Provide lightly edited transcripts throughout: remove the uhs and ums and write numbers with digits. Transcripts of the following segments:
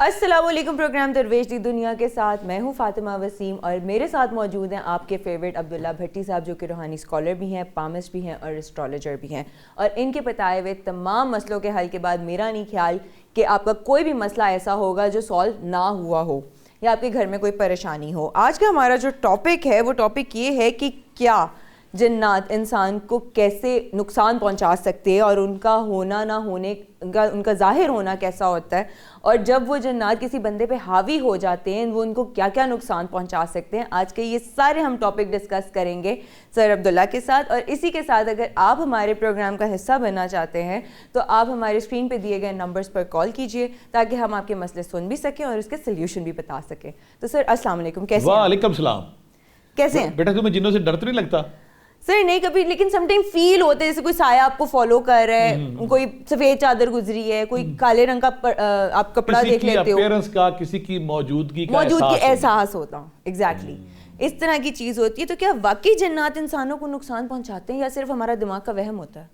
السلام علیکم، پروگرام درویش دی دنیا کے ساتھ میں ہوں فاطمہ وسیم، اور میرے ساتھ موجود ہیں آپ کے فیوریٹ عبداللہ بھٹی صاحب، جو کہ روحانی اسکالر بھی ہیں، پامسٹ بھی ہیں اور اسٹرالوجر بھی ہیں، اور ان کے بتائے ہوئے تمام مسئلوں کے حل کے بعد میرا نہیں خیال کہ آپ کا کوئی بھی مسئلہ ایسا ہوگا جو سالو نہ ہوا ہو یا آپ کے گھر میں کوئی پریشانی ہو۔ آج کا ہمارا جو ٹاپک ہے وہ ٹاپک یہ ہے کہ کیا جنات انسان کو کیسے نقصان پہنچا سکتے ہیں، اور ان کا ہونا نہ ہونے ان کا ظاہر ہونا کیسا ہوتا ہے، اور جب وہ جنات کسی بندے پہ حاوی ہو جاتے ہیں وہ ان کو کیا کیا نقصان پہنچا سکتے ہیں۔ آج کے یہ سارے ہم ٹاپک ڈسکس کریں گے سر عبداللہ کے ساتھ، اور اسی کے ساتھ اگر آپ ہمارے پروگرام کا حصہ بننا چاہتے ہیں تو آپ ہمارے اسکرین پہ دیے گئے نمبرز پر کال کیجئے تاکہ ہم آپ کے مسئلے سن بھی سکیں اور اس کے سلیوشن بھی بتا سکیں۔ تو سر السلام علیکم، کیسے ہیں؟ وعلیکم السلام۔ کیسے ہیں بیٹا تمہیں جنوں سے ڈر تو نہیں لگتا؟ سر نہیں کبھی، لیکن سم ٹائم فیل ہوتا ہے جیسے کوئی سایہ آپ کو فالو کر رہا ہے، کوئی سفید چادر گزری ہے، کوئی کالے رنگ کا آپ کپڑا دیکھ لیتے ہو، کسی کی اپیرنس کا، کسی کی موجودگی کا احساس ہوتا ہوں۔ ایگزیکٹلی اس طرح کی چیز ہوتی ہے۔ تو کیا واقعی جنات انسانوں کو نقصان پہنچاتے ہیں یا صرف ہمارا دماغ کا وہم ہوتا ہے؟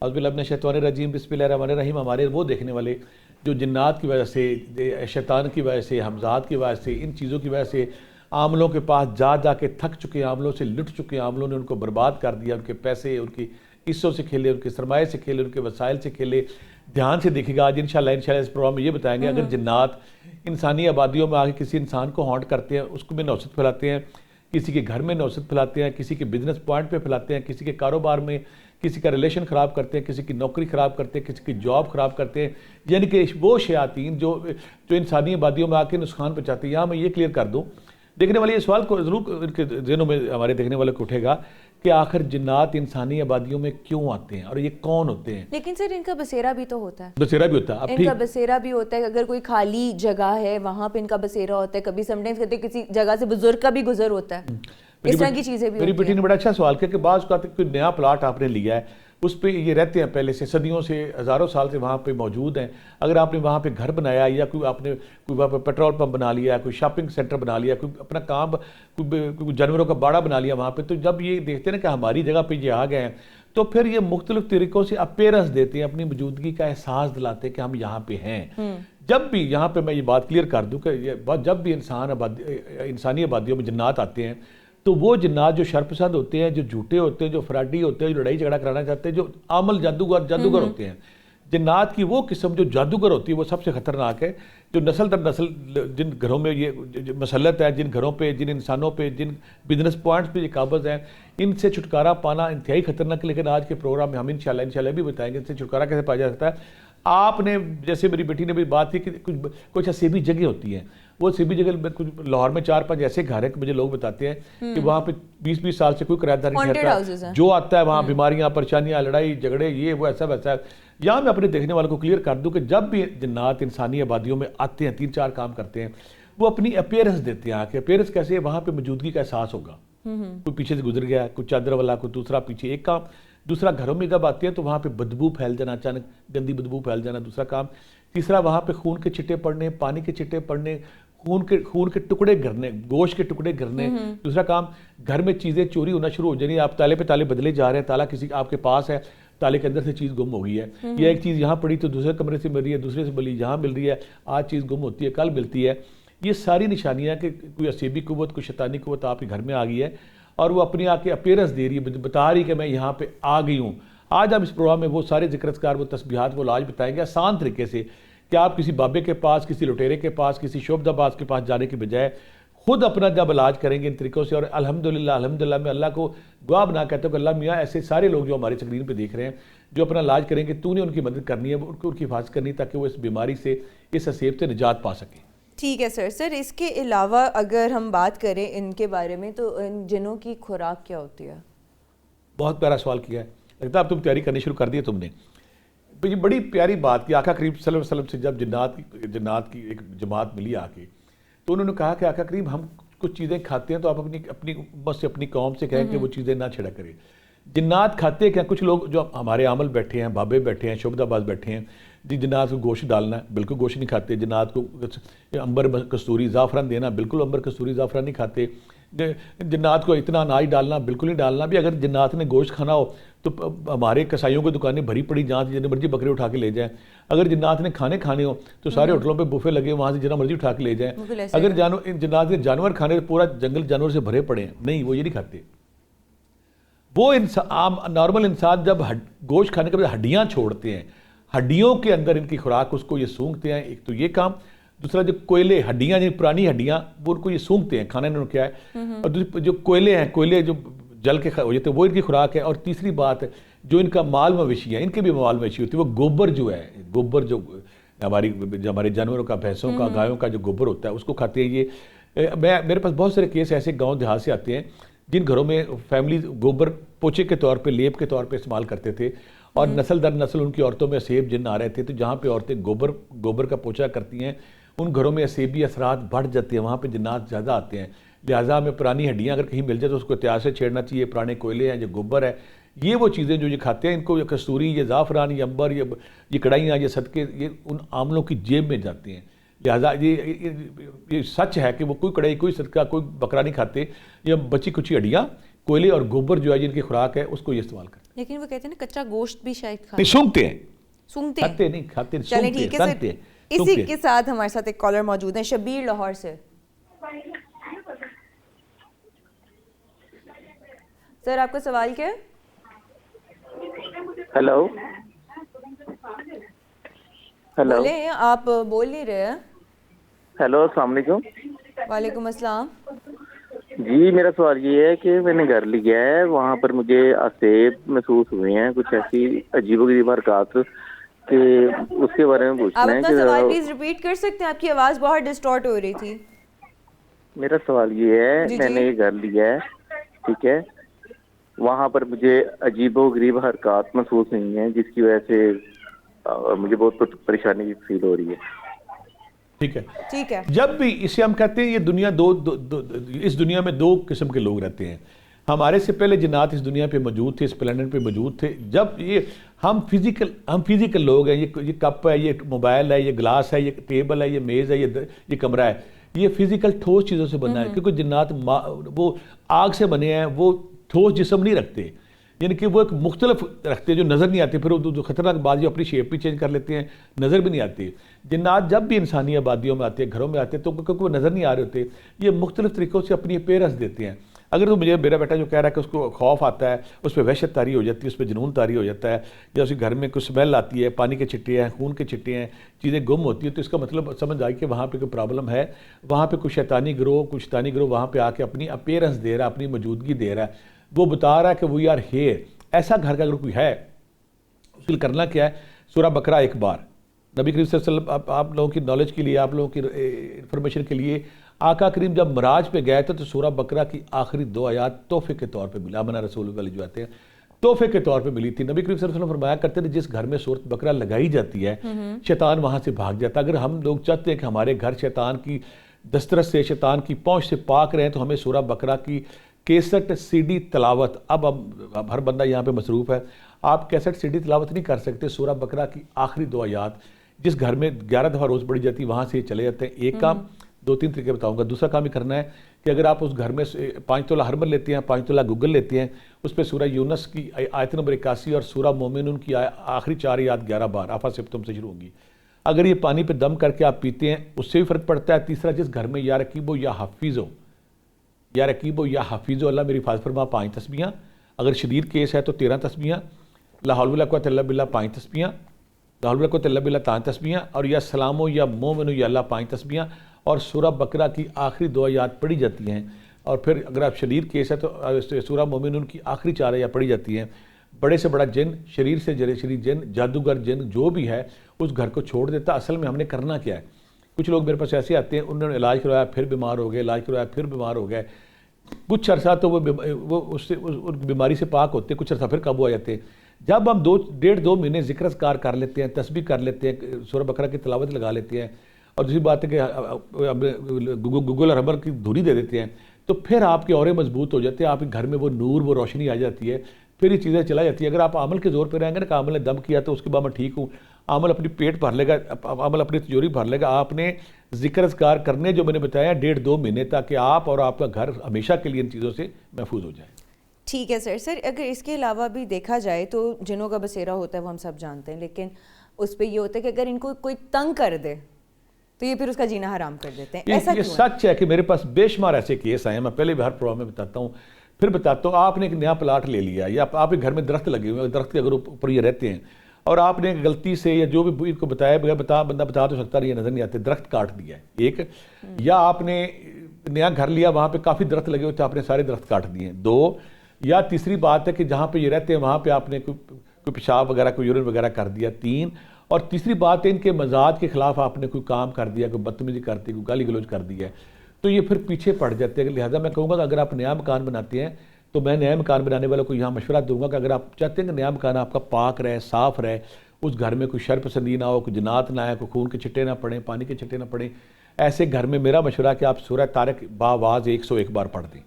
اعوذ باللہ من الشیطان الرجیم، بسم اللہ الرحمن الرحیم۔ ہمارے وہ دیکھنے والے جو جنات کی وجہ سے، شیطان کی وجہ سے، حمزات کی وجہ سے، ان چیزوں کی وجہ سے عاملوں کے پاس جا جا کے تھک چکے ہیں، عاملوں سے لٹ چکے ہیں، عاملوں نے ان کو برباد کر دیا، ان کے پیسے، ان کی حصوں سے کھیلے، ان کے سرمایے سے کھیلے، ان کے وسائل سے کھیلے۔ دھیان سے دیکھے گا، آج انشاءاللہ اس پروگرام میں یہ بتائیں گے، اگر جنات انسانی آبادیوں میں آ کے کسی انسان کو ہانٹ کرتے ہیں، اس کو میں نوست پھیلاتے ہیں، کسی کے گھر میں نوست پھیلاتے ہیں، کسی کے بزنس پوائنٹ پہ پھیلاتے ہیں، کسی کے کاروبار میں کسی کا ریلیشن خراب کرتے ہیں، کسی کی نوکری خراب کرتے ہیں، کسی کی جاب خراب کرتے ہیں، یعنی کہ وہ شیاطین جو انسانی آبادیوں میں آ کے نقصان پہنچاتے ہیں۔ یہاں میں یہ کلیئر کر دوں، دیکھنے والے اس سوال کو ضرور ان کے ذہنوں میں ہمارے دیکھنے والے کو اٹھے گا کہ آخر جنات انسانی آبادیوں میں کیوں آتے ہیں اور یہ کون ہوتے ہیں؟ لیکن سر ان کا بسیرا بھی تو ہوتا ہے، بسیرا بھی ہوتا ہے، ان کا بسیرا بھی ہوتا ہے۔ اگر کوئی خالی جگہ ہے وہاں پہ ان کا بسیرا ہوتا ہے، کبھی سم ٹائمز کہتے ہیں کسی جگہ سے بزرگ کا بھی گزر ہوتا ہے، اس طرح کی چیزیں بھی میری ہوتی بیٹی ہیں۔ نے بڑا اچھا سوال کیا کہ بعض اوقات کوئی نیا پلاٹ آپ نے لیا ہے، اس پہ یہ رہتے ہیں پہلے سے، صدیوں سے، ہزاروں سال سے وہاں پہ موجود ہیں۔ اگر آپ نے وہاں پہ گھر بنایا یا کوئی آپ نے کوئی وہاں پہ پیٹرول پمپ بنا لیا، کوئی شاپنگ سینٹر بنا لیا، کوئی اپنا کام، کوئی جانوروں کا باڑہ بنا لیا وہاں پہ، تو جب یہ دیکھتے ہیں نا کہ ہماری جگہ پہ یہ آ گئے ہیں، تو پھر یہ مختلف طریقوں سے اپیرنس دیتے ہیں، اپنی موجودگی کا احساس دلاتے ہیں کہ ہم یہاں پہ ہیں۔ جب بھی یہاں پہ میں یہ بات کلیئر کر دوں کہ جب بھی انسانی آبادیوں میں جنات آتے ہیں تو وہ جنات جو شرپسند ہوتے ہیں، جو جھوٹے ہوتے ہیں، جو فراڈی ہوتے ہیں، جو لڑائی جھگڑا کرانا چاہتے ہیں، جو عامل جادوگر ہوتے ہیں۔ جنات کی وہ قسم جو جادوگر ہوتی ہے وہ سب سے خطرناک ہے، جو نسل در نسل جن گھروں میں یہ مسلط ہے، جن گھروں پہ، جن انسانوں پہ، جن بزنس پوائنٹس پہ یہ قابض ہیں، ان سے چھٹکارا پانا انتہائی خطرناک ہے۔ لیکن آج کے پروگرام میں ہم انشاءاللہ بھی بتائیں گے ان سے چھٹکارا کیسے پایا جا سکتا ہے۔ آپ نے جیسے میری بیٹی نے بھی بات کی کہ کچھ سیبی جگہ ہوتی ہیں، وہ سیبی جگہ لاہور میں 4-5 ایسے گھر ہیں کہ مجھے لوگ بتاتے ہیں کہ وہاں پہ 20 سال سے کوئی کرایہ دار نہیں رہتا، جو آتا ہے وہاں بیماریاں، پریشانیاں، لڑائی جھگڑے، یہ وہ ایسا ویسا ہے۔ یہاں میں اپنے دیکھنے والوں کو کلیئر کر دوں کہ جب بھی جنات انسانی آبادیوں میں آتے ہیں، 3-4 کام کرتے ہیں، وہ اپنی اپیرنس دیتے ہیں۔ کہ اپیرنس کیسے ہے؟ وہاں پہ موجودگی کا احساس ہوگا، کوئی پیچھے سے گزر گیا، کوئی چادر والا، کوئی دوسرا پیچھے، ایک کام۔ دوسرا، گھروں میں جب آتے ہیں تو وہاں پہ بدبو پھیل جانا، اچانک گندی بدبو پھیل جانا، دوسرا کام۔ تیسرا، وہاں پہ خون کے چھٹے پڑنے، پانی کے چھٹے پڑنے، خون کے ٹکڑے گرنے، گوشت کے ٹکڑے گرنے۔ دوسرا کام، گھر میں چیزیں چوری ہونا شروع ہو جانی، آپ تالے پہ تالے بدلے جا رہے ہیں، تالا کسی آپ کے پاس ہے، تالے کے اندر سے چیز گم ہو گئی ہے، یا ایک چیز یہاں پڑی تو دوسرے کمرے سے مل رہی ہے، دوسرے سے ملی یہاں مل رہی ہے، آج چیز گم ہوتی ہے، کل ملتی ہے۔ یہ ساری نشانیاں کہ کوئی اسیبی قوت، کوئی شیطانی قوت آپ کے گھر میں آ گئی ہے اور وہ اپنی آ کے اپیرنس دے رہی ہے، بتا رہی کہ میں یہاں پہ آ گئی ہوں۔ آج ہم اس پروگرام میں وہ سارے ذکر اذکار، وہ تسبیحات، وہ علاج بتائیں گے آسان طریقے سے کہ آپ کسی بابے کے پاس، کسی لٹیرے کے پاس، کسی شعبدہ باز کے پاس جانے کے بجائے خود اپنا جب علاج کریں گے ان طریقوں سے۔ اور الحمدللہ میں اللہ کو گواہ بنا کہتا ہوں کہ اللہ میاں ایسے سارے لوگ جو ہماری اسکرین پہ دیکھ رہے ہیں جو اپنا علاج کریں گے، تو نے ان کی مدد کرنی ہے، ان کی حفاظت کرنی ہے تاکہ وہ اس بیماری سے، اس اسیب سے نجات پا سکیں۔ ٹھیک ہے سر، اس کے علاوہ اگر ہم بات کریں ان کے بارے میں تو ان جنوں کی خوراک کیا ہوتی ہے؟ بہت پیارا سوال کیا ہے، لگتا ہے اب تم تیاری کرنی شروع کر دی ہے تم نے۔ یہ بڑی پیاری بات کی، آقا کریم صلی اللہ علیہ وسلم سے جب جنات کی ایک جماعت ملی آ کے، تو انہوں نے کہا کہ آقا کریم ہم کچھ چیزیں کھاتے ہیں تو آپ اپنی امت سے، اپنی قوم سے کہیں کہ وہ چیزیں نہ چھڑا کریں۔ جنات کھاتے کیا؟ کچھ لوگ جو ہمارے عامل بیٹھے ہیں، بابے بیٹھے ہیں، شعبدہ باز بیٹھے ہیں، جنات کو گوشت ڈالنا ہے، بالکل گوشت نہیں کھاتے۔ جنات کو عنبر کستوری زعفران دینا، بالکل عنبر کستوری زعفران نہیں کھاتے۔ جنات کو اتنا اناج ڈالنا بالکل نہیں ڈالنا بھی. اگر جنات نے گوشت کھانا ہو تو ہمارے کسائیوں کی دکانیں بھری پڑی, جہاں سے جتنے مرضی بکرے اٹھا کے لے جائیں. اگر جنات نے کھانے ہو تو سارے ہوٹلوں پہ بوفے لگے, وہاں سے جتنا مرضی اٹھا کے لے جائیں. اگر جنات نے جانور کھانے پورا جنگل جانور سے بھرے پڑے ہیں, نہیں وہ یہ نہیں کھاتے. وہ عام نارمل انسان جب گوشت کھانے کے بعد ہڈیاں چھوڑتے ہیں, ہڈیوں کے اندر ان کی خوراک اس کو یہ سونگھتے ہیں. ایک تو یہ کام, دوسرا جو کوئلے ہڈیاں پرانی ہڈیاں وہ ان کو یہ سونگھتے ہیں, کھانا انہوں نے کیا ہے. اور جو کوئلے ہیں, کوئلے جو جل کے ہو جاتے ہیں وہ ان کی خوراک ہے. اور تیسری بات جو ان کا مال مویشی ہے, ان کے بھی مال مویشی ہوتی ہے, وہ گوبر جو ہے, گوبر جو ہمارے جانوروں کا, بھینسوں کا, گایوں کا جو گوبر ہوتا ہے اس کو کھاتے ہیں. یہ میرے پاس بہت سارے کیس ایسے گاؤں دیہات سے آتے ہیں جن گھروں میں فیملی گوبر پوچے کے طور پہ, لیپ کے طور پہ استعمال کرتے تھے, اور نسل در نسل ان کی عورتوں میں اسیب جن آ رہے تھے. تو جہاں پہ عورتیں گوبر کا پوچا کرتی ہیں ان گھروں میں اسیبی اثرات بڑھ جاتے ہیں, وہاں پہ جنات زیادہ آتے ہیں. لہٰذا ہمیں پرانی ہڈیاں اگر کہیں مل جائے تو اس کو احتیاط سے چھیڑنا چاہیے. پرانے کوئلے ہیں, یہ گوبر ہے, یہ وہ چیزیں جو یہ کھاتے ہیں, ان کو یہ کستوری, یہ زعفران, یہ امبر, یہ کڑھائیاں, یہ صدقے, یہ ان عاملوں کی جیب میں جاتے ہیں. لہٰذا یہ سچ ہے کہ وہ کوئی کڑھائی, کوئی صدقہ, کوئی بکرا نہیں کھاتے. یہ بچی کچی ہڈیاں, کوئلے اور گوبر جو ہے جن کی خوراک ہے اس کو یہ استعمال کرتے ہیں. لیکن وہ کہتے ہیں نا کچا گوشت بھی شاید نہیں, سونگھتے ہیں, سونگھتے نہیں کھاتے. چلیں ٹھیک ہے سر. اسی کے ساتھ ہمارے ساتھ ایک کالر موجود ہیں, شبیر لاہور سے. سر آپ کا سوال کیا ہے؟ ہیلو بولیں, آپ بول نہیں رہے ہیں. ہیلو, السلام علیکم. وعلیکم السلام. جی میرا سوال یہ ہے کہ میں نے گھر لیا ہے, وہاں پر مجھے اسیب محسوس ہوئے ہیں, کچھ ایسی عجیب و غریب حرکات, کہ اس کے بارے میں آپ پوچھنا ہے. اپنا سوال پلیز ریپیٹ کر سکتے ہیں, آپ کی آواز بہت ڈسٹارٹ ہو رہی تھی. میرا سوال یہ ہے, میں نے یہ گھر لیا ہے, ٹھیک ہے, وہاں پر مجھے عجیب و غریب حرکات محسوس ہوئی ہیں جس کی وجہ سے مجھے بہت پریشانی فیل ہو رہی ہے. ٹھیک ہے. جب بھی اسے ہم کہتے ہیں یہ دنیا اس دنیا میں دو قسم کے لوگ رہتے ہیں. ہمارے سے پہلے جنات اس دنیا پہ موجود تھے, اس پلانٹ پہ موجود تھے. جب یہ ہم فزیکل لوگ ہیں, یہ کپ ہے, یہ موبائل ہے, یہ گلاس ہے, یہ ٹیبل ہے, یہ میز ہے, یہ کمرہ ہے, یہ فزیکل ٹھوس چیزوں سے بنا ہے. کیونکہ جنات وہ آگ سے بنے ہیں, وہ ٹھوس جسم نہیں رکھتے, یعنی کہ وہ ایک مختلف رکھتے ہیں جو نظر نہیں آتے. پھر وہ خطرناک بازی اپنی شیپ بھی چینج کر لیتے ہیں, نظر بھی نہیں آتی. جنات جب بھی انسانی آبادیوں میں آتے ہیں, گھروں میں آتے ہیں, تو کیونکہ وہ نظر نہیں آ رہے ہوتے, یہ مختلف طریقوں سے اپنی اپیرنس دیتے ہیں. اگر تو میرا بیٹا جو کہہ رہا ہے کہ اس کو خوف آتا ہے, اس پہ وحشت طاری ہو جاتی ہے, اس پہ جنون طاری ہو جاتا ہے, یا اسی گھر میں کوئی سمیل آتی ہے, پانی کے چھٹے ہیں, خون کے چھٹے ہیں, چیزیں گم ہوتی ہیں, تو اس کا مطلب سمجھ آئی کہ وہاں پہ کوئی پرابلم ہے, وہاں پہ کوئی شیطانی گروہ وہاں پہ آ کے اپنی اپیرنس دے رہا ہے, اپنی موجودگی دے رہا ہے. وہ بتا رہا ہے کہ وی آر ہیئر. ایسا گھر کا اگر کوئی ہے, اس کے کرنا کیا ہے؟ سورہ بقرہ ایک بار, نبی کریم صلی اللہ علیہ وسلم, آپ لوگوں کی نالج کے لیے, آپ لوگوں کی انفارمیشن کے لیے, آقا کریم جب معراج پہ گئے تھے تو سورہ بقرہ کی آخری 2 آیات تحفے کے طور پہ ملا. آمنا رسول اللہ جو آتے ہیں تحفے کے طور پہ ملی تھی. نبی کریم صلی اللہ علیہ وسلم فرمایا کرتے تھے جس گھر میں سورۃ بقرہ لگائی جاتی ہے شیطان وہاں سے بھاگ جاتا. اگر ہم لوگ چاہتے ہیں کہ ہمارے گھر شیطان کی دسترس سے, شیطان کی پہنچ سے پاک رہیں, تو ہمیں سورہ بقرہ کی کیسٹ سی ڈی تلاوت, اب ہر بندہ یہاں پہ مصروف ہے, آپ کیسٹ سی ڈی تلاوت نہیں کر سکتے. سورہ بقرہ کی آخری 2 آیات جس گھر میں 11 دفعہ روز پڑھی جاتی, وہاں سے چلے جاتے ہیں. ایک کام, 2-3 طریقے بتاؤں گا. دوسرا کام یہ کرنا ہے کہ اگر آپ اس گھر میں 5 تولہ ہرمن لیتے ہیں, 5 تولہ گوگل لیتے ہیں, اس پہ سورہ یونس کی آیت نمبر 81 اور سورہ مومنون کی آخری 4 آیات 11 بار آفا سبتم سے شروع ہوں گی. اگر یہ پانی پہ دم کر کے آپ پیتے ہیں, اس سے بھی فرق پڑتا ہے. تیسرا, جس گھر میں یا رقیبو یا حفیظو, یا رقیبو یا حفیظو, اللہ میری حفاظت فرما, 5 تسبیحاں. اگر شدید کیس ہے تو 13 تسبیحاں. لا حول ولا قوۃ الا باللہ 5 تسبیحاں. لا حول ولا قوۃ الا باللہ 3 تسبیحاں. اور یا سلامو یا مومنو یا اللہ 5 تسبیحاں. اور سورہ بقرہ کی آخری 2 آیات پڑھی جاتی ہیں. اور پھر اگر آپ شدید کیس ہے تو سورہ مومنون کی آخری 4 آیات پڑھی جاتی ہیں. بڑے سے بڑا جن, شریر سے شریر جن, جادوگر جن جو بھی ہے, اس گھر کو چھوڑ دیتا. اصل میں ہم نے کرنا کیا ہے؟ کچھ لوگ میرے پاس ایسے آتے ہیں, انہوں نے علاج کروایا پھر بیمار ہو گئے, علاج کروایا پھر بیمار ہو گئے. کچھ عرصہ تو وہ اس بیماری سے پاک ہوتے ہیں, کچھ عرصہ پھر قابو آ جاتے ہیں. جب ہم 1.5-2 مہینے ذکر اذکار کر لیتے ہیں, تسبیح کر لیتے ہیں, سورہ بقرہ کی تلاوت لگا لیتے ہیں, اور دوسری بات ہے کہ گوگل اور ربر کی دھوری دے دیتے ہیں, تو پھر آپ کے اورے مضبوط ہو جاتے ہیں, آپ کے گھر میں وہ نور, وہ روشنی آ جاتی ہے, پھر یہ چیزیں چلا جاتی ہیں. اگر آپ عمل کے زور پہ رہیں گے نا کہ عمل نے دم کیا تو اس کے بعد میں ٹھیک ہوں, عمل اپنی پیٹ بھر لے گا, عمل اپنی تجوری بھر لے گا. آپ نے ذکر اذکار کرنے جو میں نے بتایا 1.5-2 مہینے, تاکہ آپ اور آپ کا گھر ہمیشہ کے لیے ان چیزوں سے محفوظ ہو جائے. ٹھیک ہے سر, اگر اس کے علاوہ بھی دیکھا جائے تو جنوں کا بسیرا ہوتا ہے وہ ہم سب جانتے ہیں, لیکن اس پہ یہ ہوتا ہے کہ اگر ان کو کوئی تنگ کر دے تو یہ پھر اس کا جینا حرام کر دیتے ہیں. ایسا یہ کیوں ہے؟ سچ ہے کہ میرے پاس بے شمار ایسے کیس آئے ہیں, میں پہلے بھی ہر پروگرام میں بتاتا ہوں, پھر بتاتا ہوں. آپ نے ایک نیا پلاٹ لے لیا, یا آپ کے گھر میں درخت لگے ہوئے ہیں, درخت کے اگر اوپر یہ رہتے ہیں, اور آپ نے غلطی سے یا جو بھی ان کو بتایا بغیر بندہ بتا تو سکتا نہیں, یہ نظر نہیں آتے, درخت کاٹ دیا ہے ایک. یا آپ نے نیا گھر لیا, وہاں پہ کافی درخت لگے ہوئے تھے, آپ نے سارے درخت کاٹ دیے ہیں, 2. یا تیسری بات ہے کہ جہاں پہ یہ رہتے ہیں وہاں پہ آپ نے کوئی پیشاب وغیرہ, کوئی یورین وغیرہ کر دیا, 3. اور تیسری بات ہے ان کے مزاج کے خلاف آپ نے کوئی کام کر دیا, کوئی بدتمیزی کر دی, کوئی گالی گلوچ کر دیا ہے, تو یہ پھر پیچھے پڑ جاتے ہیں. لہٰذا میں کہوں گا کہ اگر آپ نیا مکان بناتے ہیں تو میں نیا مکان بنانے والوں کو یہاں مشورہ دوں گا کہ اگر آپ چاہتے ہیں کہ نیا مکان آپ کا پاک رہے, صاف رہے, اس گھر میں کوئی شر پسندی نہ ہو, کوئی جنات نہ آئے, کوئی خون کے چھٹے نہ پڑیں, پانی کے چھٹے نہ پڑیں, ایسے گھر میں میرا مشورہ ہے کہ آپ سورہ طارق باواز 101 بار پڑھ دیں.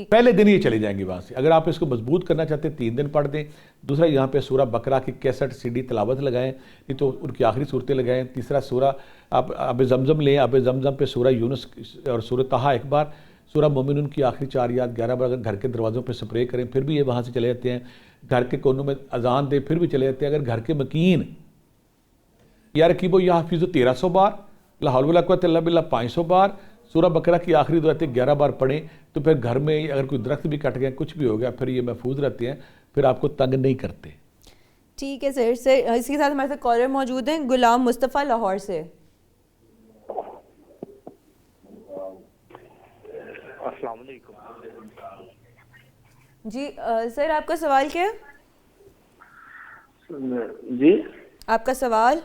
پہلے دن ہی چلے جائیں گے وہاں سے. اگر آپ اس کو مضبوط کرنا چاہتے ہیں 3 دن پڑھ دیں. دوسرا, یہاں پہ سورہ بقرہ کی کیسٹ CD تلاوت لگائیں, نہیں تو ان کی آخری صورتیں لگائیں. تیسرا سورہ آپ آب زمزم لیں, آب زمزم پہ سورہ یونس اور سورہ طٰہٰ 1 بار, سورہ مومنون کی آخری 4 آیات 11 بار اگر گھر کے دروازوں پہ سپرے کریں, پھر بھی یہ وہاں سے چلے جاتے ہیں. گھر کے کونوں میں اذان دیں, پھر بھی چلے جاتے ہیں. اگر گھر کے مکین یا رقیب و یا حفیظ 1300 بار, لا حول ولا قوۃ الا باللہ 500 بار, سورہ بقرہ کی آخری 2 آیتیں 11 بار پڑھیں, تو پھر گھر میں اگر کوئی درخت بھی کٹ گیا, کچھ بھی ہو گیا, پھر یہ محفوظ رہتے ہیں, پھر آپ کو تنگ نہیں کرتے. ٹھیک ہے سر. اس کے ساتھ ہمارے ساتھ کالر موجود ہیں, غلام مصطفیٰ لاہور سے. السلام علیکم. جی سر, آپ کا سوال کیا ہے؟ جی آپ کا سوال؟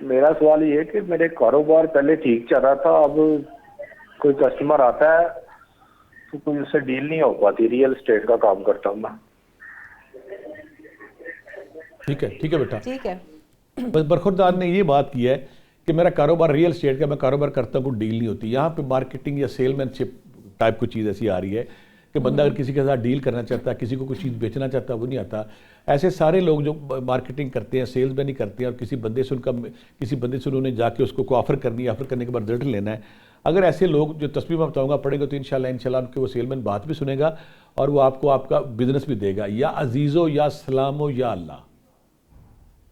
میرا سوال یہ ہے کہ میرے کاروبار پہلے ٹھیک چل رہا تھا, اب کوئی کسٹمر آتا ہے تو کوئی اس سے ڈیل نہیں ہو پاتی. ریئل اسٹیٹ کا کام کرتا ہوں میں. ٹھیک ہے بیٹا. ٹھیک ہے. برخوردار نے یہ بات کی ہے کہ میرا کاروبار ریئل اسٹیٹ کا, میں کاروبار کرتا ہوں, کوئی ڈیل نہیں ہوتی. یہاں پہ مارکیٹنگ یا سیل مین شپ ٹائپ کوئی چیز ایسی آ رہی ہے کہ بندہ اگر کسی کے ساتھ ڈیل کرنا چاہتا ہے, کسی کو کوئی چیز بیچنا چاہتا ہے, وہ نہیں آتا. ایسے سارے لوگ جو مارکیٹنگ کرتے ہیں, سیلز مین ہی کرتے ہیں, اور کسی بندے سے انہوں نے جا کے اس کو آفر کرنی ہے, آفر کرنے کے بعد رزلٹ لینا ہے. اگر ایسے لوگ جو تسبیح میں بتاؤں گا پڑھیں گے تو انشاءاللہ ان کے وہ سیل مین بات بھی سنے گا اور وہ آپ کو آپ کا بزنس بھی دے گا. یا عزیزو یا سلامو یا اللہ,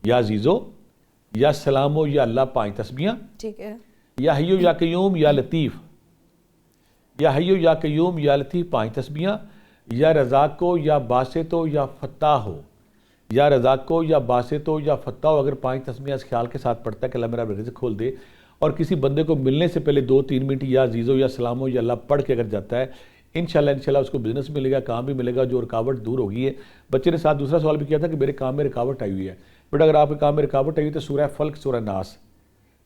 یا عزیزو یا سلامو یا اللہ 5 تسبیحاں. ٹھیک ہے. یا حیو یا قیوم یا لطیف, یا حیو یا قیوم یا لطیف 5 تسبیحاں. یا رزاقو یا باسطو یا فتاحو, یا رزاقو یا باسطو یا فتاحو, اگر 5 تسبیحاں اس خیال کے ساتھ پڑھتا ہے کہ اللہ میرا رزق کھول دے, اور کسی بندے کو ملنے سے پہلے 2-3 منٹ یا عزیزو یا سلامو یا اللہ پڑھ کے اگر جاتا ہے, انشاءاللہ اس کو بزنس ملے گا, کام بھی ملے گا, جو رکاوٹ دور ہوگی ہے. بچے نے ساتھ دوسرا سوال بھی کیا تھا کہ میرے کام میں رکاوٹ آئی ہوئی ہے. بٹ اگر آپ کے کام میں رکاوٹ آئی ہوئی تو سورہ فلق, سورہ ناس,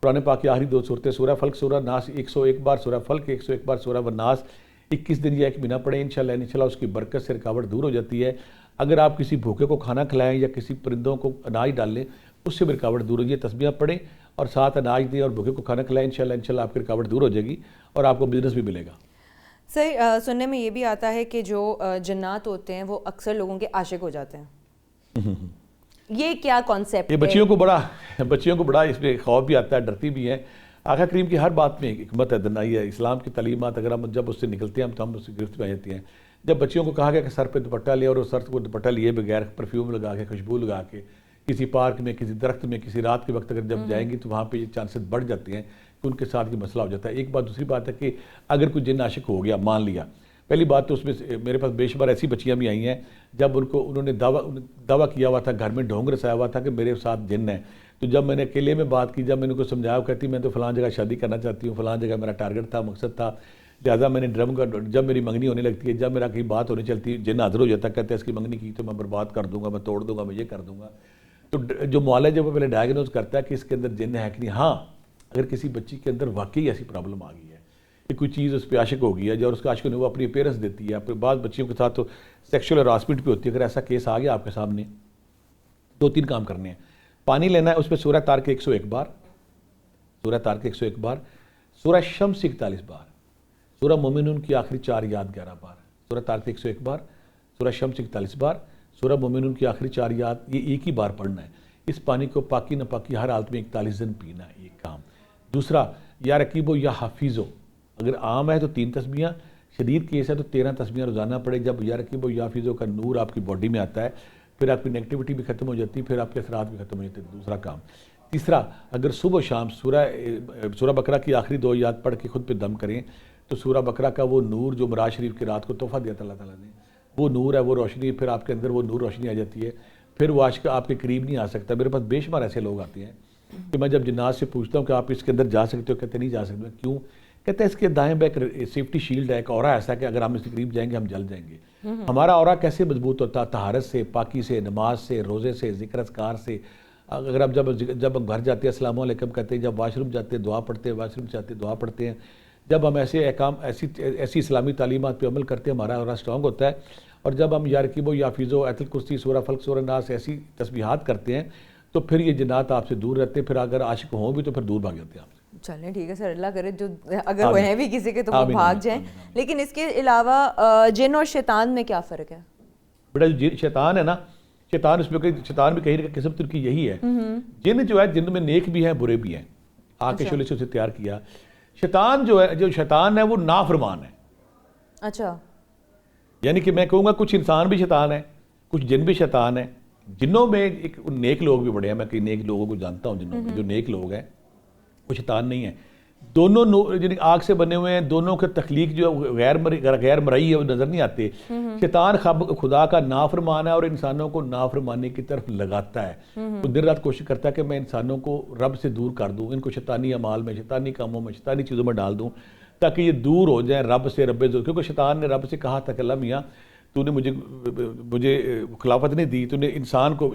قرآن پاک کی آخری 2 صورتیں, سورہ فلق, سورہ ناس 101 بار, سورہ فلق 101 بار, سورہ والناس 21 دن یا 1 مہینہ پڑھیں. انشاءاللہ اس کی برکت سے رکاوٹ دور ہو جاتی ہے. اگر آپ کسی بھوکے کو کھانا کھلائیں یا کسی پرندوں کو اناج ڈال لیں, اس سے بھی رکاوٹ دور ہوگی. تسبیحاں پڑھیں اور ساتھ اناج دیں اور بھوکے کو کھانا کھلائیں, انشاءاللہ آپ کی رکاوٹ دور ہو جائے گی اور آپ کو بزنس بھی ملے گا. سر سننے میں یہ بھی آتا ہے کہ جو جنات ہوتے ہیں وہ اکثر لوگوں کے عاشق ہو جاتے ہیں. یہ کیا کانسیپٹ ہے؟ بچیوں کو بڑا اس میں خوف بھی آتا ہے, ڈرتی بھی ہیں. آقا کریم کی ہر بات میں حکمت ہے, دنائی ہے. اسلام کی تعلیمات اگر ہم جب اس سے نکلتے ہیں تو ہم اس سے گرفت میں آ جاتی ہیں. جب بچیوں کو کہا گیا کہ سر پہ دوپٹہ لے, اور وہ سر کو دوپٹہ لیے بغیر پرفیوم لگا کے, خوشبو لگا کے کسی پارک میں, کسی درخت میں, کسی رات کے وقت اگر جب جائیں گی تو وہاں پہ یہ چانسز بڑھ جاتے ہیں کہ ان کے ساتھ یہ مسئلہ ہو جاتا ہے. ایک بات. دوسری بات ہے کہ اگر کوئی جن عاشق ہو گیا, مان لیا, پہلی بات تو اس میں میرے پاس بے شمار ایسی بچیاں بھی آئی ہیں جب انہوں نے دعویٰ کیا ہوا تھا, گھر میں ڈھونگ رسایا ہوا تھا کہ میرے ساتھ جن ہے. تو جب میں نے اکیلے میں بات کی, جب میں نے کو سمجھایا, وہ کہتی میں تو فلاں جگہ شادی کرنا چاہتی ہوں, فلاں جگہ میرا ٹارگٹ تھا, مقصد تھا, لہٰذا میں نے ڈرم کا, جب میری منگنی ہونے لگتی ہے, جب میرا کہیں بات ہونے چلتی ہے, جن حاضر ہو جاتا ہے, کہتے ہیں اس کی منگنی کی تو میں برباد کر دوں گا, میں توڑ دوں گا, میں یہ کر دوں گا. تو جو معالج ہے وہ پہلے ڈائگنوز کرتا ہے کہ اس کے اندر جن ہے کہ نہیں. ہاں, اگر کسی بچی کے اندر واقعی ایسی پرابلم آ گئی ہے کہ کوئی چیز اس پہ عاشق ہو گئی ہے, جو اس کا عاشق ہونے وہ اپنی اپیرنس دیتی ہے, پھر بعض بچیوں کے ساتھ تو سیکشول ہراسمنٹ بھی ہوتی ہے. اگر ایسا کیس آ گیا آپ کے سامنے, 2-3 کام کرنے ہیں. پانی لینا ہے, اس پہ سورہ طارق 101 بار, سورہ طارق 101 بار, سورہ شمس 41 بار, سورہ مومنون کی آخری 4 آیات 11 بار, سورہ طارق 101 بار, سورہ شمس 41 بار, سورہ مومنون کی آخری 4 آیات, یہ ایک ہی بار پڑھنا ہے. اس پانی کو پاکی نہ پاکی ہر حالت میں 41 دن پینا ہے، ایک کام۔ دوسرا، یا رقیبو یا حافظو، اگر عام ہے تو 3 تسبیحاں، شدید کیس ہے تو 13 تسبیحاں روزانہ پڑھے۔ جب یا رقیبو یا حافظو کا نور آپ کی باڈی میں آتا ہے، پھر آپ کی نیگیٹیوٹی بھی ختم ہو جاتی ہے، پھر آپ کے اثرات بھی ختم ہو جاتے ہیں، دوسرا کام۔ تیسرا، اگر صبح و شام سورہ بقرہ کی آخری 2 آیات پڑھ کے خود پہ دم کریں تو سورہ بقرہ کا وہ نور جو معراج شریف کی رات کو تحفہ دیا تھا اللہ تعالیٰ نے، وہ نور ہے، وہ روشنی، پھر آپ کے اندر وہ نور روشنی آ جاتی ہے، پھر وہ عاشق آپ کے قریب نہیں آ سکتا۔ میرے پاس بے شمار ایسے لوگ آتے ہیں کہ میں جب جنات سے پوچھتا ہوں کہ آپ اس کے اندر جا سکتے ہو، کہتے نہیں جا سکتے۔ کیوں؟ کہتے ہیں اس کے دائیں بائیں ایک سیفٹی شیلڈ ہے، ایک اورا ایسا کہ اگر ہم اس کے قریب جائیں گے ہم جل جائیں گے۔ ہمارا اورا کیسے مضبوط ہوتا ہے؟ طہارت سے، پاکی سے، نماز سے، روزے سے، ذکر اذکار سے۔ اگر آپ جب ہم گھر جاتے ہیں السلام علیکم کہتے ہیں، جب واش روم جاتے ہیں دعا پڑھتے ہیں، واش روم جاتے ہیں دعا پڑھتے ہیں، جب ہم ایسے احکام ایسی اسلامی تعلیمات پہ عمل کرتے ہیں ہمارا اورا اسٹرانگ ہوتا ہے۔ اور جب ہم یا رقیبو یا حافظو، آیت الکرسی، سورہ فلق، سورہ ناس ایسی تسبیحات کرتے ہیں تو پھر یہ جنات آپ سے دور رہتے ہیں، پھر اگر عاشق ہوں بھی تو پھر دور بھاگ جاتے ہیں آپ سے۔ چلیں ٹھیک ہے سر، اللہ کرے جو اگر وہ ہیں بھی کسی کے تو وہ بھاگ جائیں۔ لیکن اس کے علاوہ جن اور شیطان میں کیا فرق ہے؟ بیٹا جو شیطان ہے نا، شیطان اس میں شیطان بھی کہیں نہ قسم کی یہی ہے۔ جن جو ہے جن میں نیک بھی ہیں برے بھی ہیں، آگ کے شعلے سے اسے تیار کیا۔ شیطان جو شیطان ہے وہ نافرمان ہے۔ اچھا، یعنی کہ میں کہوں گا کچھ انسان بھی شیطان ہے، کچھ جن بھی شیطان ہیں۔ جنوں میں ایک نیک لوگ بھی بڑے ہیں، میں کئی نیک لوگوں کو جانتا ہوں جنوں میں، جو نیک لوگ ہیں وہ شیطان نہیں ہیں۔ دونوں یعنی آگ سے بنے ہوئے ہیں، دونوں کے تخلیق جو غیر مرئی ہے وہ نظر نہیں آتے۔ شیطان خدا کا نافرمان ہے اور انسانوں کو نافرمانی کی طرف لگاتا ہے۔ وہ دن رات کوشش کرتا ہے کہ میں انسانوں کو رب سے دور کر دوں، ان کو شیطانی اعمال میں، شیطانی کاموں میں، شیطانی چیزوں میں ڈال دوں تاکہ یہ دور ہو جائیں رب سے، کیونکہ شیطان نے رب سے کہا تھا کہ اللہ میاں تو نے مجھے خلافت نہیں دی، تو نے انسان کو،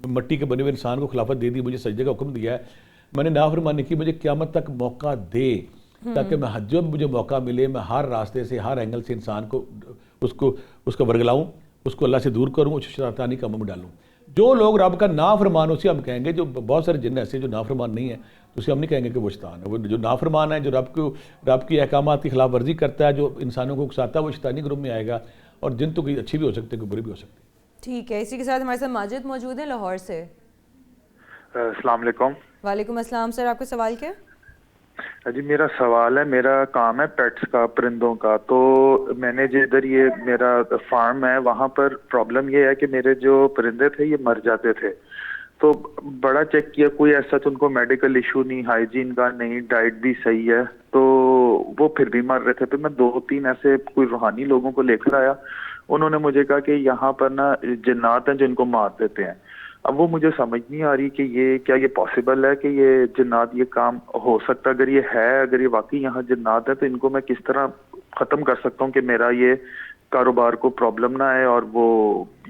مٹی کے بنے ہوئے انسان کو خلافت دے دی، مجھے سجدے کا حکم دیا ہے، میں نے نافرمانی کی، مجھے قیامت تک موقع دے تاکہ میں جب مجھے موقع ملے میں ہر راستے سے، ہر اینگل سے انسان کو اس کو ورگلاؤں، اس کو اللہ سے دور کروں، اس شیطانی کاموں میں ڈالوں۔ جو لوگ رب کا نافرمان اسے ہم کہیں گے، جو بہت سارے جن ایسے جو نافرمان نہیں ہیں تو اسے ہم نہیں کہیں گے کہ وہ شیطان ہے۔ وہ جو نافرمان ہے، جو رب کی احکامات کی خلاف ورزی کرتا ہے، جو انسانوں کو اکساتا ہے، وہ شیطانی گروہ میں آئے گا۔ اور جن تو کوئی اچھی بھی ہو سکتے ہیں، کوئی بری بھی ہو سکتے ہیں۔ ٹھیک ہے، اسی کے ساتھ ہمارے ساتھ ماجد موجود ہیں لاہور سے۔ السلام علیکم۔ وعلیکم السلام سر، آپ کا سوال کیا؟ جی میرا سوال ہے، میرا کام ہے پیٹس کا، پرندوں کا۔ تو میں نے جو ادھر یہ میرا فارم ہے وہاں پر پرابلم یہ ہے کہ میرے جو پرندے تھے یہ مر جاتے تھے، تو بڑا چیک کیا، کوئی ایسا تو ان کو میڈیکل ایشو نہیں، ہائیجین کا نہیں، ڈائٹ بھی صحیح ہے، تو وہ پھر بھی مر رہے تھے۔ پھر میں 2-3 ایسے کوئی روحانی لوگوں کو لے کر آیا، انہوں نے مجھے کہا کہ یہاں پر نا جنات ہیں جو ان کو مار دیتے ہیں۔ اب وہ مجھے سمجھ نہیں آ رہی کہ یہ کیا یہ پاسبل ہے کہ یہ جنات یہ کام ہو سکتا؟ اگر یہ ہے، اگر یہ واقعی یہاں جنات ہے تو ان کو میں کس طرح ختم کر سکتا ہوں کہ میرا یہ کاروبار کو پرابلم نہ آئے اور وہ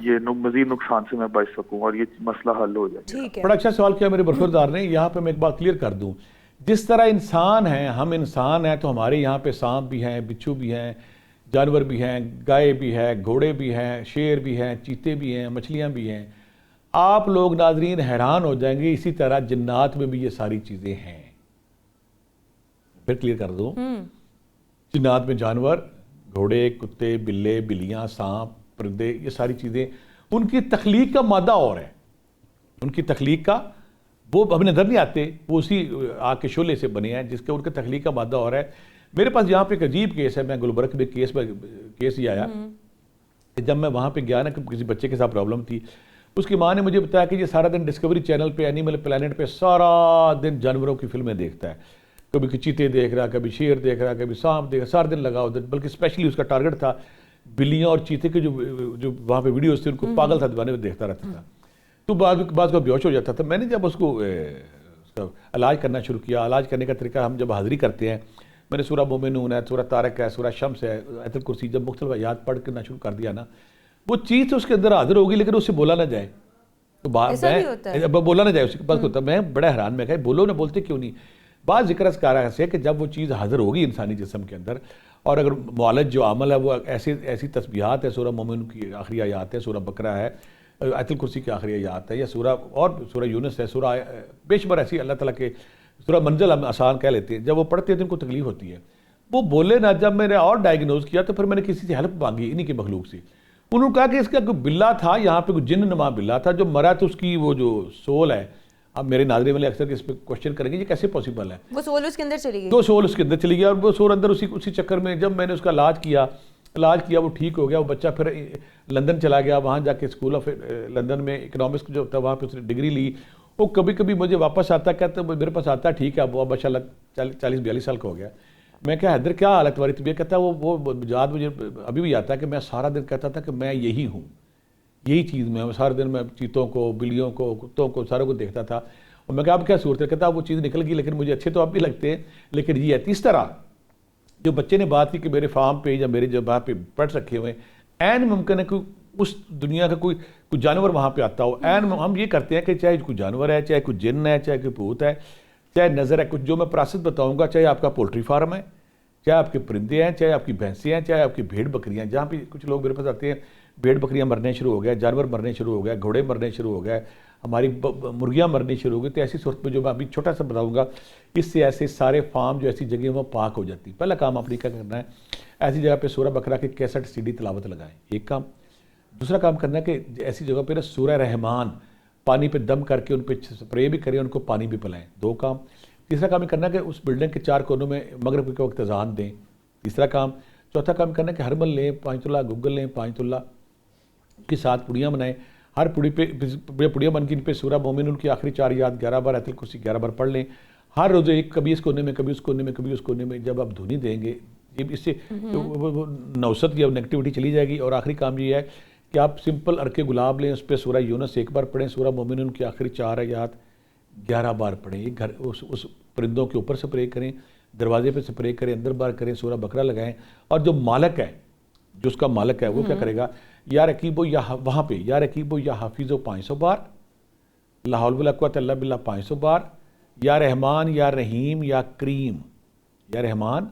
یہ مزید نقصان سے میں بچ سکوں اور یہ مسئلہ حل ہو جائے؟ ٹھیک ہے، بڑا اچھا سوال کیا میرے برخوردار نے۔ یہاں پہ میں ایک بات کلیئر کر دوں، جس طرح انسان ہیں، ہم انسان ہیں تو ہمارے یہاں پہ سانپ بھی ہیں، بچھو بھی ہیں، جانور بھی ہیں، گائے بھی ہے، گھوڑے بھی ہیں، شیر بھی ہیں، چیتے بھی ہیں، مچھلیاں بھی ہیں۔ آپ لوگ ناظرین حیران ہو جائیں گے، اسی طرح جنات میں بھی یہ ساری چیزیں ہیں۔ پھر کلیئر کر دوں، جنات میں جانور، گھوڑے، کتے، بلے، بلیاں، سانپ، پرندے، یہ ساری چیزیں، ان کی تخلیق کا مادہ اور ہے، ان کی تخلیق کا وہ ہمیں نظر نہیں آتے، وہ اسی آگ کے شعلے سے بنے ہیں جس کے ان کے تخلیق کا مادہ اور ہے۔ میرے پاس یہاں پہ ایک عجیب کیس ہے، میں گلبرگ میں کیس ہی آیا، جب میں وہاں پہ گیا نا کہ کسی بچے کے ساتھ پرابلم تھی، اس کی ماں نے مجھے بتایا کہ یہ سارا دن ڈسکوری چینل پہ، اینیمل پلانٹ پہ سارا دن جانوروں کی فلمیں دیکھتا ہے، کبھی چیتے دیکھ رہا، کبھی شیر دیکھ رہا، کبھی سانپ دیکھ رہا، سارا دن لگا ادھر، بلکہ اسپیشلی اس کا ٹارگٹ تھا بلیاں اور چیتے کے جو وہاں پہ ویڈیوز تھے، ان کو پاگل تھا دیوانے میں دیکھتا رہتا تھا، تو بعض کو بیہوش ہو جاتا تھا۔ میں نے جب اس کو علاج کرنا شروع کیا، علاج کرنے کا طریقہ ہم جب حاضری کرتے ہیں، میں نے سورہ مومنون ہے، سورہ طارق ہے، سورہ شمس ہے، آیت الکرسی، جب مختلف آیات پڑھ کرنا شروع کر دیا نا، وہ چیز تو اس کے اندر حاضر ہوگی لیکن اس سے بولا نہ جائے، تو بولا نہ جائے، اس کے پاس ہوتا ہے۔ میں بڑا حیران میں کہا بولو نہ، بولتے کیوں نہیں؟ بعض ذکر اذکار ایسے کہ جب وہ چیز حاضر ہوگی انسانی جسم کے اندر، اور اگر معالج جو عمل ہے وہ ایسی تسبیحات ہے، سورہ مومن کی آخری آیات ہے، سورہ بقرہ ہے، آیت الکرسی کی آخری آیات ہے، یا سورہ یونس ہے، سورہ بے شمار ایسی اللہ تعالیٰ کے، سورہ منزل ہم آسان کہہ لیتے ہیں، جب وہ پڑھتے ہیں تو ان کو تکلیف ہوتی ہے، وہ بولے نا۔ جب میں نے اور ڈائگنوز کیا تو پھر میں نے کسی سے ہیلپ مانگی، انہی کی مخلوق سے، انہوں نے کہا کہ اس کا کوئی بلا تھا یہاں پہ، کوئی جن نما بلا تھا جو مرا، تو اس کی وہ جو سول ہے، اب میرے ناظرین والے اکثر اس پہ کوشچن کریں گے یہ کیسے پاسبل ہے، وہ سول اس کے اندر چلی گئی، تو سول اس کے اندر چلی گیا، اور وہ سول اندر اسی چکر میں جب میں نے اس کا علاج کیا وہ ٹھیک ہو گیا، وہ بچہ پھر لندن چلا گیا، وہاں جا کے اسکول آف لندن میں اکنامکس جو ہوتا ہے وہاں پہ اس نے ڈگری لی. وہ کبھی کبھی مجھے واپس آتا کہتا میرے پاس آتا ٹھیک ہے، وہ ماشاء اللہ 40-42 سال کا ہو گیا. میں کہا حیدر کیا حالت تمہاری طبیعت؟ کہتا ہے وہ یاد مجھے ابھی بھی آتا ہے کہ میں سارا دن کہتا تھا کہ میں یہی ہوں، یہی چیز میں سارا دن میں چیتوں کو، بلیوں کو، کتوں کو، ساروں کو دیکھتا تھا. اور میں کہا اب کیا صورت ہے؟ کہتا وہ چیز نکل گئی لیکن مجھے اچھے تو اب بھی لگتے ہیں، لیکن یہ ہے. اس طرح جو بچے نے بات کی کہ میرے فارم پہ یا میرے جب وہاں پہ پیٹس رکھے ہوئے ہیں، عین ممکن ہے کہ اس دنیا کا کوئی جانور وہاں پہ آتا ہو. عین ہم یہ کرتے ہیں کہ چاہے کوئی جانور ہے، چاہے کوئی جن ہے، چاہے کوئی بھوت ہے، چاہے نظر ہے، کچھ جو میں پروسیس بتاؤں گا، چاہے آپ کا پولٹری فارم ہے، چاہے آپ کے پرندے ہیں، چاہے آپ کی بھینسیں ہیں، چاہے آپ کی بھیڑ بکریاں ہیں. جہاں پہ کچھ لوگ میرے پاس آتے ہیں بھیڑ بکریاں مرنے شروع ہو گئے، جانور مرنے شروع ہو گئے، گھوڑے مرنے شروع ہو گئے، ہماری مرغیاں مرنی شروع ہو گئی، تو ایسی صورت میں جو میں ابھی چھوٹا سا بتاؤں گا، اس سے ایسے سارے فارم جو ایسی جگہ وہ پاک ہو جاتی. پہلا کام آپ نے کیا کرنا ہے، ایسی جگہ پہ سورہ بقرہ کی کیسٹ CD تلاوت لگائیں، ایک کام. دوسرا کام کرنا ہے کہ ایسی جگہ پہ نا سورہ رحمان پانی پہ دم کر کے ان پہ سپرے بھی کریں، ان کو پانی بھی پلائیں، 2 کام. تیسرا کام یہ کرنا ہے کہ اس بلڈنگ کے 4 کونوں میں مغرب کے وقت اذان دیں، تیسرا کام. چوتھا کام کرنا ہے کہ ہربل لیں 5 تلہ، گوگل لیں 5 تلہ کے ساتھ پڑیاں بنائیں. ہر پڑی پہ پڑیاں بن کے ان پہ سورہ مومنون کی آخری 4 یاد 11 بار، آیت الکرسی 11 بار پڑھ لیں. ہر روزے ایک، کبھی اس کونے میں، کبھی اس کونے میں، کبھی اس کونے میں. جب آپ دھونی دیں گے اس سے نوست یا نیگیٹیوٹی چلی جائے گی. اور آخری کام یہ ہے کہ آپ سمپل عرق گلاب لیں، اس پہ سورہ یونس 1 بار پڑھیں، سورہ مومنون کی آخری 4 آیات 11 بار پڑھیں. یہ گھر اس پرندوں کے اوپر سپرے کریں، دروازے پہ سپرے کریں، اندر بار کریں، سورہ بقرہ لگائیں. اور جو مالک ہے، جو اس کا مالک ہے، وہ کیا کرے گا، یا رقیبو یا وہاں پہ یا رقیبو یا حافظو 500 بار، لا حول ولا قوۃ الا باللہ 500 بار، یا رحمان یا رحیم یا کریم، یا رحمان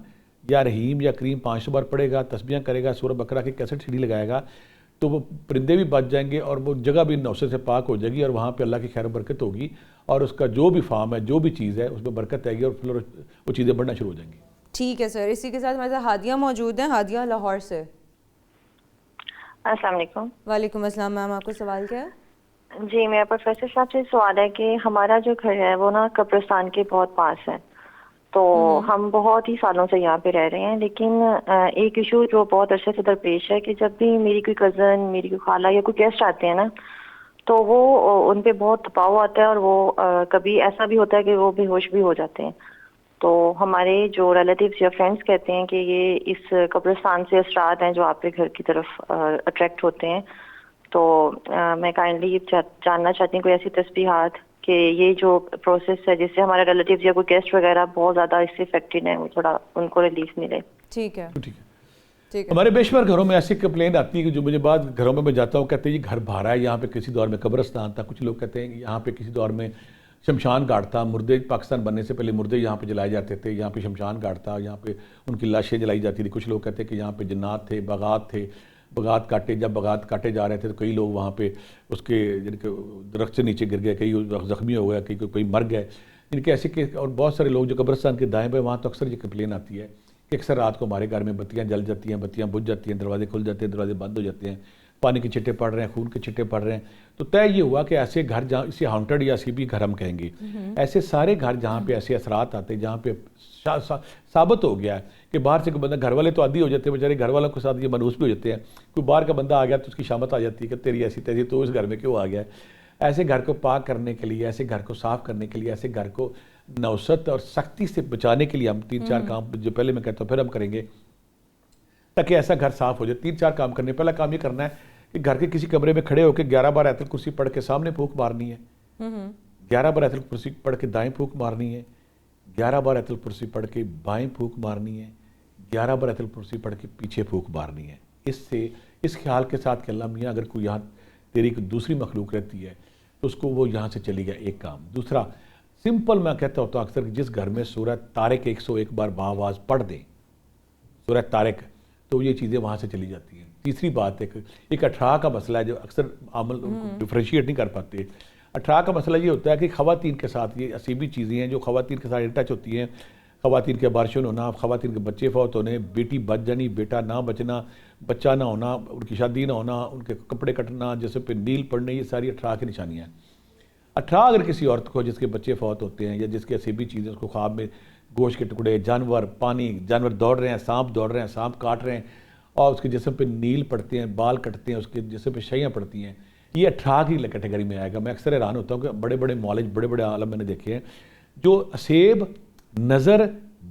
یا رحیم یا کریم 500 بار پڑھے گا، تسبیحاں کرے گا، سورہ بقرہ کی کیسٹ CD لگائے گا، تو وہ پرندے بھی بچ جائیں گے اور وہ جگہ بھی نوسے سے پاک ہو جائے گی، اور وہاں پہ اللہ کی خیر و برکت ہوگی، اور اس کا جو بھی فارم ہے، جو بھی چیز ہے، اس میں برکت آئے گی، اور پھر وہ چیزیں بڑھنا شروع ہو جائیں گی. ٹھیک ہے سر. اسی کے ساتھ ہمارے ساتھ ہادیہ موجود ہیں. ہادیہ لاہور سے. السلام علیکم. وعلیکم السلام میم، آپ کو سوال کیا ہے؟ جی میرا پروفیسر صاحب سے سوال ہے کہ ہمارا جو گھر ہے وہ نا قبرستان کے بہت پاس ہے، تو ہم بہت ہی سالوں سے یہاں پہ رہ رہے ہیں، لیکن ایک ایشو جو بہت عرصے سے درپیش ہے کہ جب بھی میری کوئی کزن، میری کوئی خالہ یا کوئی گیسٹ آتے ہیں نا، تو وہ ان پہ بہت دباؤ آتا ہے، اور وہ کبھی ایسا بھی ہوتا ہے کہ وہ بے ہوش بھی ہو جاتے ہیں. تو ہمارے جو ریلیٹیوز یا فرینڈس کہتے ہیں کہ یہ اس قبرستان سے اثرات ہیں جو آپ کے گھر کی طرف اٹریکٹ ہوتے ہیں. تو میں کائنڈلی جاننا چاہتی ہوں کوئی ایسی تسبیحات کہ یہ جو پروسیس ہے جس سے ہمارے ریلیٹیوز یا کوئی گیسٹ وغیرہ بہت زیادہ اس سے افیکٹڈ ہیں، وہ تھوڑا ان کو ریلیف ملے. ٹھیک ہے. ہمارے بے شمار گھروں میں ایسی کمپلین آتی ہے کہ جو مجھے بعض گھروں میں جاتا ہوں کہتے ہیں یہ گھر بھارا ہے، یہاں پہ کسی دور میں قبرستان تھا. کچھ لوگ کہتے ہیں یہاں پہ کسی دور میں شمشان گھاٹ تھا، مردے پاکستان بننے سے پہلے مردے یہاں پہ جلائے جاتے تھے، یہاں پہ شمشان گھاٹ تھا، یہاں پہ ان کی لاشیں جلائی جاتی تھی. کچھ لوگ کہتے ہیں کہ یہاں پہ جنات تھے، باغات تھے، باغات کاٹے، جب باغات کاٹے جا رہے تھے تو کئی لوگ وہاں پہ اس کے درخت سے نیچے گر گئے، کئی زخمی ہو گئے، کوئی مر گئے. ان کے ایسے کیس، اور بہت سارے لوگ جو قبرستان کے دائیں بائیں، وہاں تو اکثر یہ کمپلین آتی ہے کہ اکثر رات کو ہمارے گھر میں بتیاں جل جاتی ہیں، بتیاں بجھ جاتی ہیں، دروازے کھل جاتے ہیں، دروازے بند ہو جاتے ہیں، پانی کے چھٹے پڑ رہے ہیں، خون کے چھٹے پڑ رہے ہیں. تو طے یہ ہوا کہ ایسے گھر جہاں اسے ہانٹڈ یا CB گھر ہم کہیں گے، ایسے سارے گھر جہاں پہ ایسے اثرات آتے ہیں، جہاں پہ ثابت ہو گیا ہے کہ باہر سے کوئی بندہ، گھر والے تو عادی ہو جاتے ہیں بیچارے، گھر والوں کے ساتھ یہ منحوس بھی ہو جاتے ہیں، کوئی باہر کا بندہ آ گیا تو اس کی شامت آ جاتی ہے کہ تیری ایسی تیسی تو اس گھر میں کیوں آ گیا ہے. ایسے گھر کو پاک کرنے کے لیے، ایسے گھر کو صاف کرنے کے لیے، ایسے گھر کو نوست اور سختی سے بچانے کے لیے ہم 3-4 کام جو پہلے میں کہتا ہوں پھر ہم کریں گے تاکہ ایسا گھر صاف ہو جائے. 3-4 کام کرنے. پہلا کام یہ کرنا ہے کہ گھر کے کسی کمرے میں کھڑے ہو کے 11 بار آیت الکرسی پڑھ کے سامنے پھونک مارنی ہے، 11 بار آیت الکرسی پڑھ کے دائیں پھونک مارنی ہے، 11 بار آیت الکرسی پڑھ کے بائیں پھونک مارنی ہے، 11 بار آیت الکرسی پڑھ کے پیچھے پھونک مارنی ہے. اس سے اس خیال کے ساتھ کہ اللہ میاں اگر کوئی یہاں تیری کوئی دوسری مخلوق رہتی ہے تو اس کو وہ یہاں سے چلی گیا. ایک کام. دوسرا سمپل میں کہتا ہوتا ہوں اکثر کہ جس گھر میں سورہ طارق 101 بار باآواز پڑھ دیں، سورہ طارق، تو یہ چیزیں وہاں سے چلی جاتی ہیں. تیسری بات ایک 18 کا مسئلہ ہے جو اکثر عمل ڈفرینشیٹ نہیں کر پاتے. 18 کا مسئلہ یہ ہوتا ہے کہ خواتین کے ساتھ یہ عصیبی چیزیں ہیں جو خواتین کے ساتھ ٹچ ہوتی ہیں. خواتین کے ابارشن ہونا، خواتین کے بچے فوت ہونے، بیٹی بچ جانی، بیٹا نہ بچنا، بچہ نہ ہونا، ان کی شادی نہ ہونا، ان کے کپڑے کٹنا، جسم پہ نیل پڑنے، یہ ساری اٹھارہ کی نشانیاں ہیں۔ اٹھارہ اگر کسی عورت کو جس کے بچے فوت ہوتے ہیں یا جس کے ایسی بھی چیزیں، اس کو خواب میں گوشت کے ٹکڑے، جانور، پانی، جانور دوڑ رہے ہیں، سانپ دوڑ رہے ہیں، سانپ کاٹ رہے ہیں، اور اس کے جسم پہ نیل پڑتے ہیں، بال کٹتے ہیں، اس کے جسم پہ شیاں پڑتی ہیں، یہ اٹھارہ کی کیٹیگری میں آئے گا۔ میں اکثر حیران ہوتا ہوں کہ بڑے بڑے معالج، بڑے بڑے عالم میں نے دیکھے ہیں جو اسیب، نظر،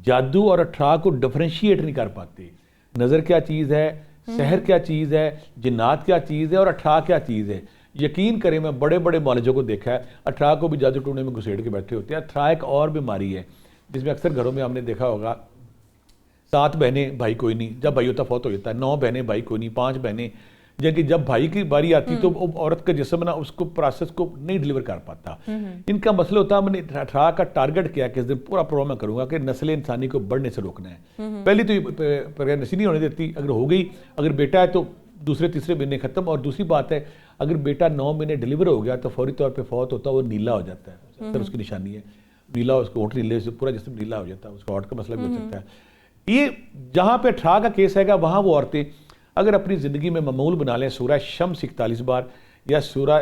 جادو اور اٹھارہ کو ڈفرینشیٹ نہیں کر پاتے۔ نظر کیا چیز ہے، سحر کیا چیز ہے، جنات کیا چیز ہے، اور اٹھارہ کیا چیز ہے۔ یقین کریں میں بڑے بڑے معالجوں کو دیکھا ہے، اٹھارہ کو بھی جادو ٹونے میں گھسیڑ کے بیٹھے ہوتے ہیں۔ اٹھارہ ایک اور بیماری ہے جس میں اکثر گھروں میں ہم نے دیکھا ہوگا 7 بہنیں بھائی کوئی نہیں، جب بھائی ہوتا فوت ہو جاتا ہے، 9 بہنیں بھائی کوئی نہیں، 5 بہنیں، جبکہ جب بھائی کی باری آتی تو عورت کا جسم نا اس کو پروسیس کو نہیں ڈیلیور کر پاتا۔ ان کا مسئلہ ہوتا ہے، میں نے 18 کا ٹارگٹ کیا کہ اس دن پورا پروگرام میں کروں گا کہ نسل انسانی کو بڑھنے سے روکنا ہے۔ پہلی تو یہ پریگنسی نہیں ہونے دیتی، اگر ہو گئی، اگر بیٹا ہے تو دوسرے تیسرے مہینے ختم۔ اور دوسری بات ہے، اگر بیٹا 9 مہینے ڈیلیور ہو گیا تو فوری طور پہ فوت ہوتا ہے، وہ نیلا ہو جاتا ہے، اکثر اس کی نشانی ہے نیلا، اس کو ہونٹ نیلے سے پورا جسم نیلا ہو جاتا ہے، اس کا ہارٹ کا مسئلہ بھی ہو سکتا ہے۔ یہ جہاں پہ 18 کا کیس ہے گا وہاں وہ عورتیں اگر اپنی زندگی میں معمول بنا لیں سورہ شمس 41 بار یا سورہ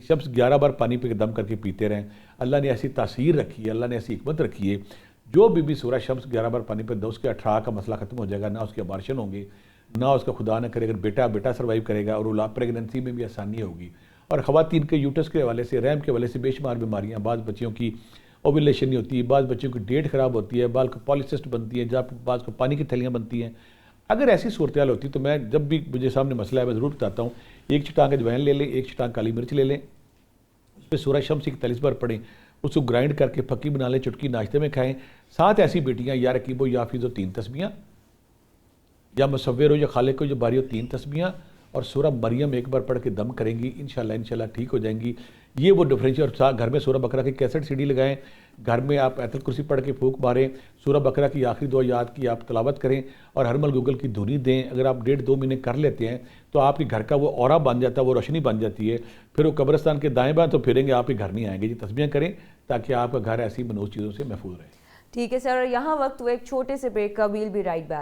شمس 11 بار پانی پہ دم کر کے پیتے رہیں، اللہ نے ایسی تاثیر رکھی ہے، اللہ نے ایسی حکمت رکھی ہے، جو بھی سورہ شمس 11 بار پانی پہ دو، اس کے 18 کا مسئلہ ختم ہو جائے گا، نہ اس کے ابارشن ہوں گے، نہ اس کا خدا نہ کرے اگر بیٹا سروائیو کرے گا، اور اولاد پریگننسی میں بھی آسانی ہوگی۔ اور خواتین کے یوٹس کے حوالے سے، رحم کے حوالے سے بے شمار بیماریاں، بعض بچیوں کی اوویلیشن نہیں ہوتی ہے، بعض بچوں کی ڈیٹ خراب ہوتی ہے، بعض کو پالیسسٹ بنتی ہے، بعض کو پانی کی تھیلیاں بنتی ہیں۔ اگر ایسی صورتحال ہوتی تو میں جب بھی مجھے سامنے مسئلہ ہے میں ضرور بتاتا ہوں، ایک چٹانک اجوائن لے لیں، ایک چٹانک کالی مرچ لے لیں، اس پہ سورہ شمس 41 بار پڑھیں، اس کو گرائنڈ کر کے پھکی بنا لیں، چٹکی ناشتے میں کھائیں۔ 7 ایسی بیٹیاں، یا رقیب ہو یا حفیظ ہو 3 تسبیحاں، یا مصور ہو یا خالق ہو یا باری ہو 3 تسبیحاں، اور سورہ مریم ایک بار پڑھ کے دم کریں گی، انشاءاللہ ٹھیک ہو جائیں گی۔ یہ وہ ڈفرینشیٹ، اور گھر میں سورہ بقرہ کی کیسٹ CD لگائیں، گھر میں آپ آیت الکرسی پڑھ کے پھونک ماریں، سورہ بقرہ کی آخری 2 آیات کی آپ تلاوت کریں، اور ہر مل گوگل کی دھنی دیں۔ اگر آپ 1.5-2 مہینے کر لیتے ہیں تو آپ کے گھر کا وہ اورا بن جاتا ہے، وہ روشنی بن جاتی ہے، پھر وہ قبرستان کے دائیں بائیں تو پھریں گے، آپ کے گھر نہیں آئیں گے۔ یہ تسبیحیں کریں تاکہ آپ کا گھر ایسی منحوس چیزوں سے محفوظ رہے۔ ٹھیک ہے سر، اور یہاں وقت وہ ایک چھوٹے سے بریک کا، ویل بی رائٹ بیک۔